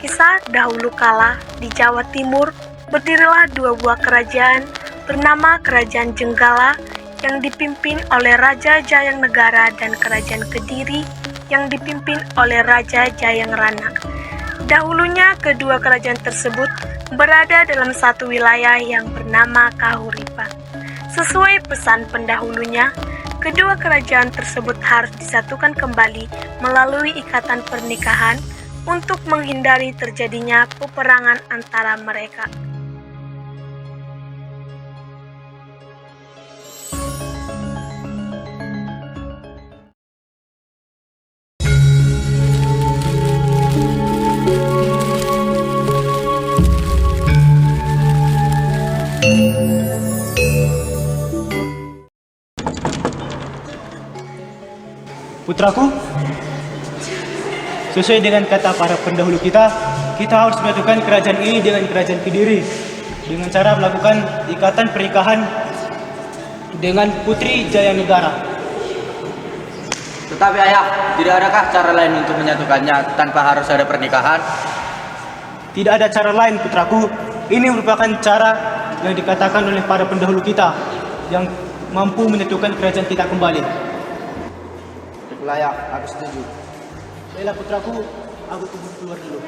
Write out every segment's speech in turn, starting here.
Kisah dahulu kala di Jawa Timur berdirilah dua buah kerajaan bernama Kerajaan Jenggala yang dipimpin oleh Raja Jayanegara dan Kerajaan Kediri yang dipimpin oleh Raja Jayangrana. Dahulunya kedua kerajaan tersebut berada dalam satu wilayah yang bernama Kahuripan. Sesuai pesan pendahulunya, kedua kerajaan tersebut harus disatukan kembali melalui ikatan pernikahan untuk menghindari terjadinya peperangan antara mereka. Putraku, sesuai dengan kata para pendahulu kita harus menyatukan kerajaan ini dengan kerajaan Kediri dengan cara melakukan ikatan pernikahan dengan Putri Jayanegara. Tetapi ayah, tidak adakah cara lain untuk menyatukannya tanpa harus ada pernikahan? Tidak ada cara lain, putraku. Ini merupakan cara yang dikatakan oleh para pendahulu kita yang mampu menyatukan kerajaan kita kembali. Ayah, aku setuju. Baiklah putraku, aku tunggu keluar dulu.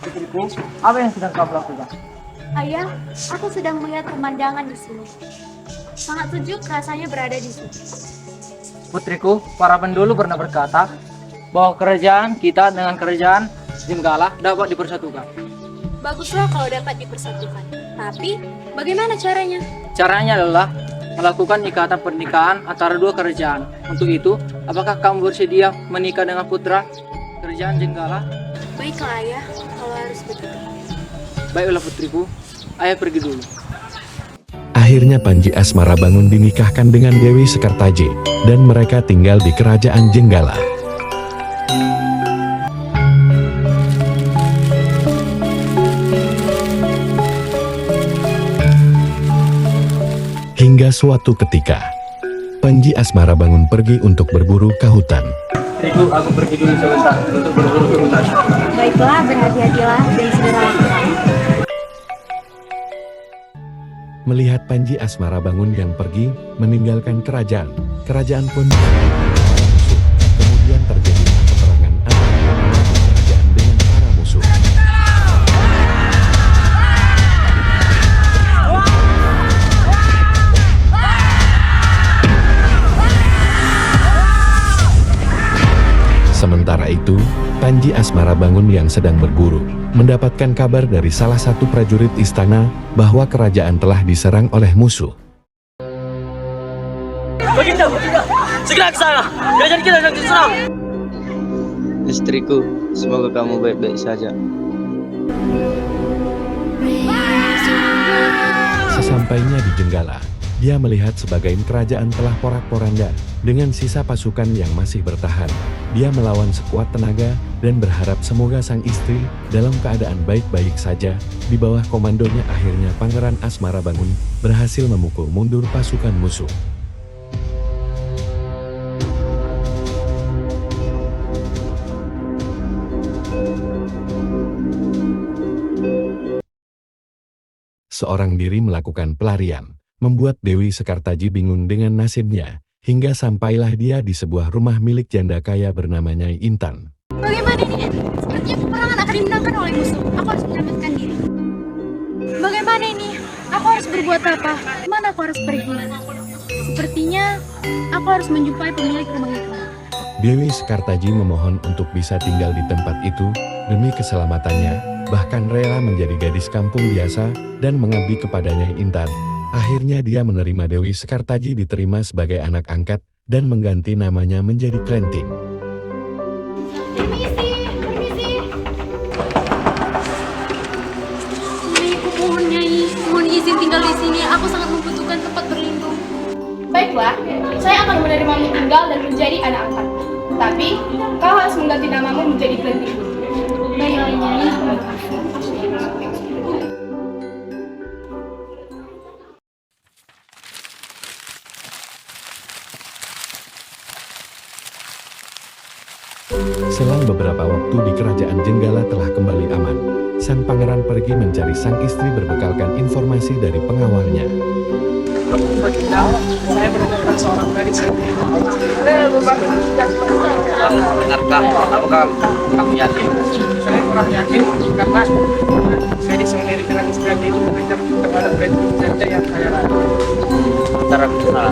Putriku, apa yang sedang kamu lakukan? Ayah, aku sedang melihat pemandangan di sini. Sangat sejuk rasanya berada di sini. Putriku, para pendahulu pernah berkata bahwa kerajaan kita dengan kerajaan Jenggala dapat dipersatukan. Baguslah kalau dapat dipersatukan. Tapi, bagaimana caranya? Caranya adalah melakukan ikatan pernikahan antara dua kerajaan. Untuk itu, apakah kamu bersedia menikah dengan putra kerajaan Jenggala? Baiklah ayah, kalau harus begitu. Baiklah putriku, ayah pergi dulu. Akhirnya Panji Asmarabangun dinikahkan dengan Dewi Sekartaji, dan mereka tinggal di kerajaan Jenggala. Hingga suatu ketika, Panji Asmarabangun pergi untuk berburu ke hutan. Putriku, aku pergi dulu sebentar untuk berburu ke hutan. Baiklah, berhati-hatilah dan segera. Melihat Panji Asmarabangun yang pergi meninggalkan kerajaan, kerajaan pun kemudian terjadi peperangan antara kerajaan dengan para musuh. Sementara itu, Panji Asmarabangun yang sedang berburu mendapatkan kabar dari salah satu prajurit istana bahwa kerajaan telah diserang oleh musuh. Baginda, segera ke sana. Kerajaan kita sedang diserang. Istriku, semoga kamu baik-baik saja. Sesampainya di Jenggala, dia melihat sebagian kerajaan telah porak-poranda. Dengan sisa pasukan yang masih bertahan, dia melawan sekuat tenaga dan berharap semoga sang istri dalam keadaan baik-baik saja. Di bawah komandonya akhirnya Pangeran Asmarabangun berhasil memukul mundur pasukan musuh. Seorang diri melakukan pelarian, membuat Dewi Sekartaji bingung dengan nasibnya, hingga sampailah dia di sebuah rumah milik janda kaya bernama Nyai Intan. Bagaimana ini? Sepertinya peperangan akan dimenangkan oleh musuh. Aku harus menyelamatkan diri. Bagaimana ini? Aku harus berbuat apa? Kemana aku harus pergi? Sepertinya aku harus menjumpai pemilik rumah itu. Dewi Sekartaji memohon untuk bisa tinggal di tempat itu demi keselamatannya, bahkan rela menjadi gadis kampung biasa dan mengabdi kepada Nyai Intan. Akhirnya dia menerima Dewi Sekartaji diterima sebagai anak angkat dan mengganti namanya menjadi Klenting. Mohon izin tinggal di sini. Aku sangat membutuhkan tempat berlindung. Baiklah, saya akan menerimamu tinggal dan menjadi anak angkat. Tapi, kau harus mengganti namamu menjadi Klenting. Baiklah, Nyai. Selang beberapa waktu di kerajaan Jenggala telah kembali aman. Sang pangeran pergi mencari sang istri berbekalkan informasi dari pengawalnya. Saya menemukan seorang gadis. Benarkah? Apakah kamu yakin? Saya kurang yakin karena gadis yang mirip dengan istri itu mengejar kepada Raja yang kaya raya. Antara kita.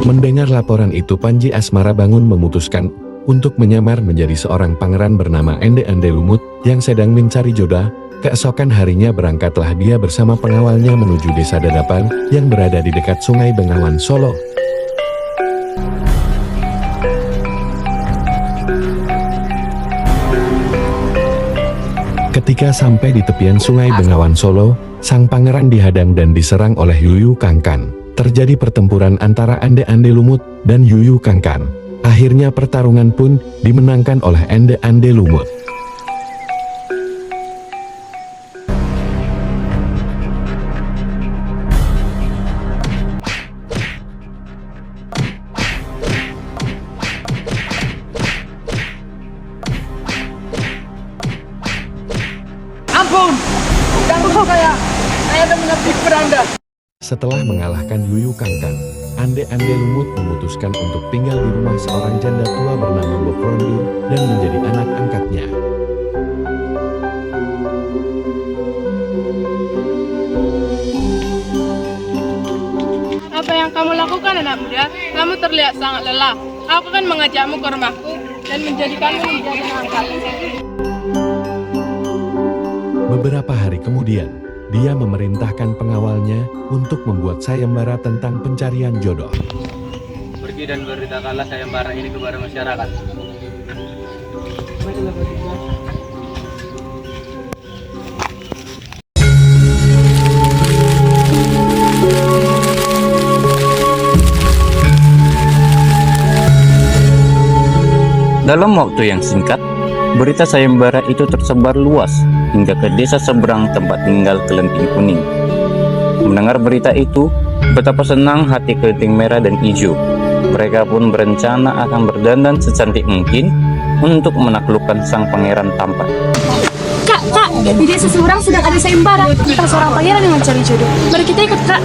Mendengar laporan itu, Panji Asmara Bangun memutuskan untuk menyamar menjadi seorang pangeran bernama Ende Ande Lumut yang sedang mencari jodoh. Keesokan harinya berangkatlah dia bersama pengawalnya menuju desa Dadapan yang berada di dekat Sungai Bengawan Solo. Ketika sampai di tepian Sungai Bengawan Solo, sang pangeran dihadang dan diserang oleh Yuyu Kangkan. Terjadi pertempuran antara Ende Ande Lumut dan Yuyu Kangkan. Akhirnya pertarungan pun dimenangkan oleh Ende Ande Lumut. Ampun! Ganggu saya akan mengabdi kepada Anda. Setelah mengalahkan Yuyu Kangkan, Ande Ande Lumut memutuskan untuk tinggal di rumah seorang janda tua bernama Bok Rondu dan menjadi anak angkatnya. Apa yang kamu lakukan, anak muda? Kamu terlihat sangat lelah. Aku akan mengajakmu ke rumahku dan menjadikanmu menjadi anak angkat. Beberapa hari kemudian, dia memerintahkan pengawalnya untuk membuat sayembara tentang pencarian jodoh. Pergi dan beritakanlah sayembara ini kepada masyarakat. Dalam waktu yang singkat, berita sayembara itu tersebar luas hingga ke desa seberang tempat tinggal Kelenting Kuning. Mendengar berita itu, betapa senang hati Kelenting Merah dan Hijau. Mereka pun berencana akan berdandan secantik mungkin untuk menaklukkan sang pangeran tampan. Kak, di desa seberang sedang ada sayembara tentang seorang pangeran yang mencari jodoh. Mari kita ikut, Kak.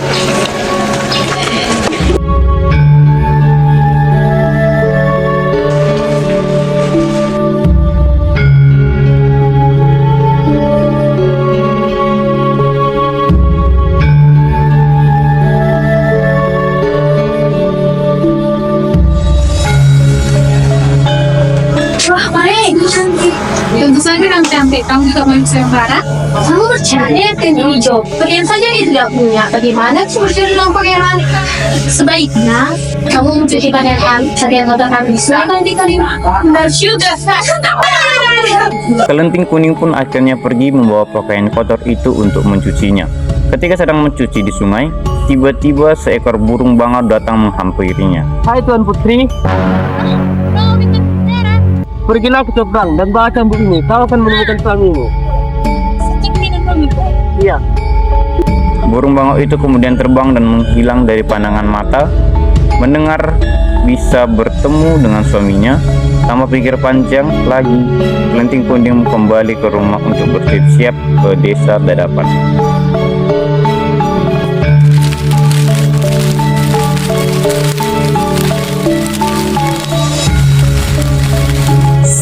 Tentu saja yang cantik, kamu juga mau sayembara? Kamu percaya dengan hijau? Kalian saja dia tidak punya. Bagaimana berjodoh dengan pangeran? Sebaiknya kamu menjadi pangeran. Cari yang kota kami. Silakan diterima. Benar juga. Kelenting Kuning pun akhirnya pergi membawa pakaian kotor itu untuk mencucinya. Ketika sedang mencuci di sungai, tiba-tiba seekor burung bangau datang menghampirinya. Hai Tuan Putri, pergilah ke seberang dan baca buku ini. Kau akan menemukan suamimu. Iya. Burung bangau itu kemudian terbang dan menghilang dari pandangan mata. Mendengar bisa bertemu dengan suaminya, tanpa pikir panjang lagi, Kelenting Kuning kembali ke rumah untuk bersiap-siap ke desa Dadapan.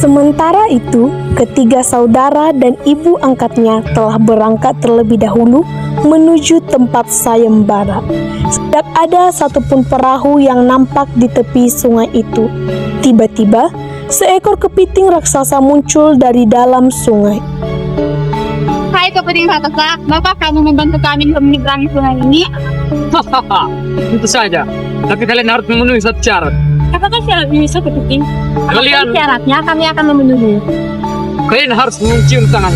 Sementara itu, ketiga saudara dan ibu angkatnya telah berangkat terlebih dahulu menuju tempat sayembara. Tidak ada satupun perahu yang nampak di tepi sungai itu. Tiba-tiba, seekor kepiting raksasa muncul dari dalam sungai. Hai kepiting raksasa, Bapak kamu membantu kami menyeberangi sungai ini? Tentu saja. Tapi kalian harus memenuhi satu syarat. Apakah syarat ini kepiting? Kalian- Syaratnya kami akan memenuhi. Kalian harus mencium tangan.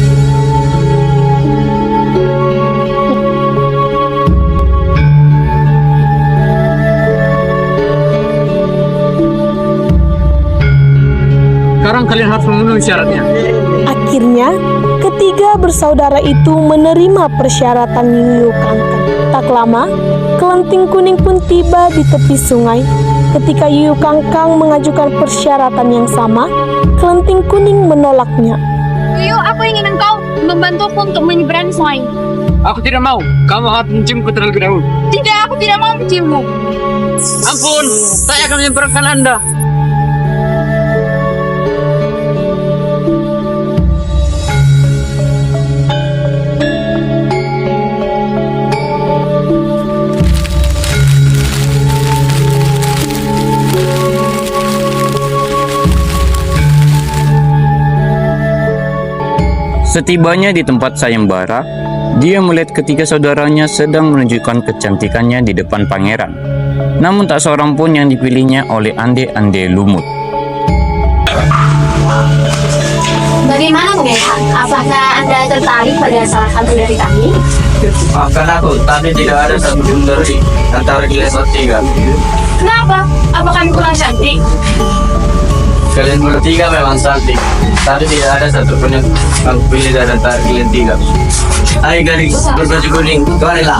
Sekarang kalian harus memenuhi syaratnya. Akhirnya, ketiga bersaudara itu menerima persyaratan Yuyu Kangkan. Tak lama, Kelenting Kuning pun tiba di tepi sungai. Ketika Yuyu Kangkang mengajukan persyaratan yang sama, Kelenting Kuning menolaknya. Yuyu, aku ingin engkau membantuku untuk menyeberangi sungai. Aku tidak mau. Kamu harus menciumku terlebih dahulu. Tidak, aku tidak mau menciummu. Ampun, saya akan menyeberangkan Anda. Setibanya di tempat sayembara, dia melihat ketiga saudaranya sedang menunjukkan kecantikannya di depan pangeran. Namun tak seorang pun yang dipilihnya oleh Ande-Ande Lumut. Bagaimana Pangeran? Apakah Anda tertarik pada salah satu dari kami? Maafkan aku, tapi tidak ada satupun dari antara kalian bertiga. Kenapa? Apa kami kurang cantik? Kalian bertiga memang cantik, tapi tidak ada satupun yang aku pilih dari antara kalian tiga. Hai gadis berbaju kuning, kemarilah.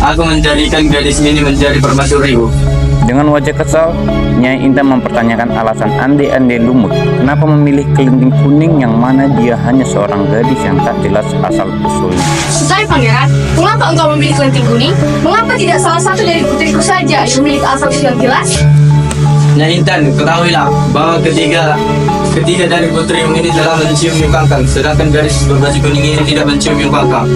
Aku menjadikan gadis ini menjadi permaisuriku. Dengan wajah kesal, Nyai Intan mempertanyakan alasan Ande-Ande Lumut kenapa memilih Kelenting Kuning yang mana dia hanya seorang gadis yang tak jelas asal-usulnya. Tapi Pangeran, mengapa engkau memilih Kelenting Kuning? Mengapa tidak salah satu dari putriku saja yang memiliki asal-usul yang jelas? Nyai Intan, ketahuilah bahwa ketiga dari putrimu ini telah mencium Yuyu Kangkang, sedangkan gadis berbaju kuning ini tidak mencium Yuyu Kangkang.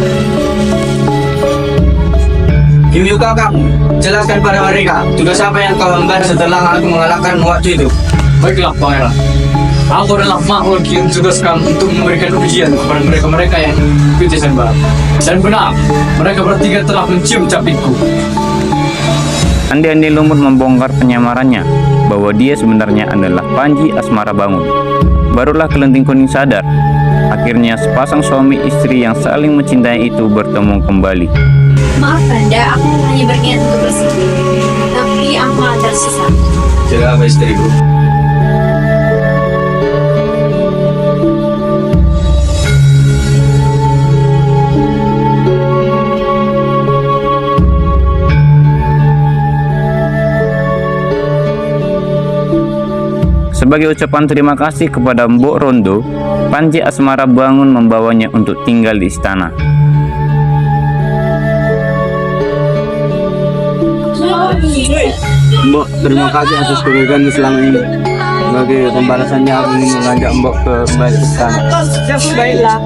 Yuyu Kangkang, jelaskan pada mereka tugas apa yang kau emban setelah aku mengalahkan waktu itu. Baiklah, Pangeran. Aku adalah makhluk yang tugaskan untuk memberikan ujian kepada mereka-mereka yang ikuti sayembara. Dan benar, mereka bertiga telah mencium capitku. Ande-Ande Lumut membongkar penyamarannya bahwa dia sebenarnya adalah Panji Asmara Bangun. Barulah Kelenting Kuning sadar. Akhirnya sepasang suami istri yang saling mencintai itu bertemu kembali. Maaf Banda, aku hanya berniat untuk bersikap, tapi aku tersisa. Tidak apa istriku. Sebagai ucapan terima kasih kepada Mbok Rondo, Panji Asmara Bangun membawanya untuk tinggal di istana. Mbok, terima kasih atas kebaikanmu selama ini. Sebagai pembalasannya aku ingin mengajak Mbok ke balik istana. Baiklah,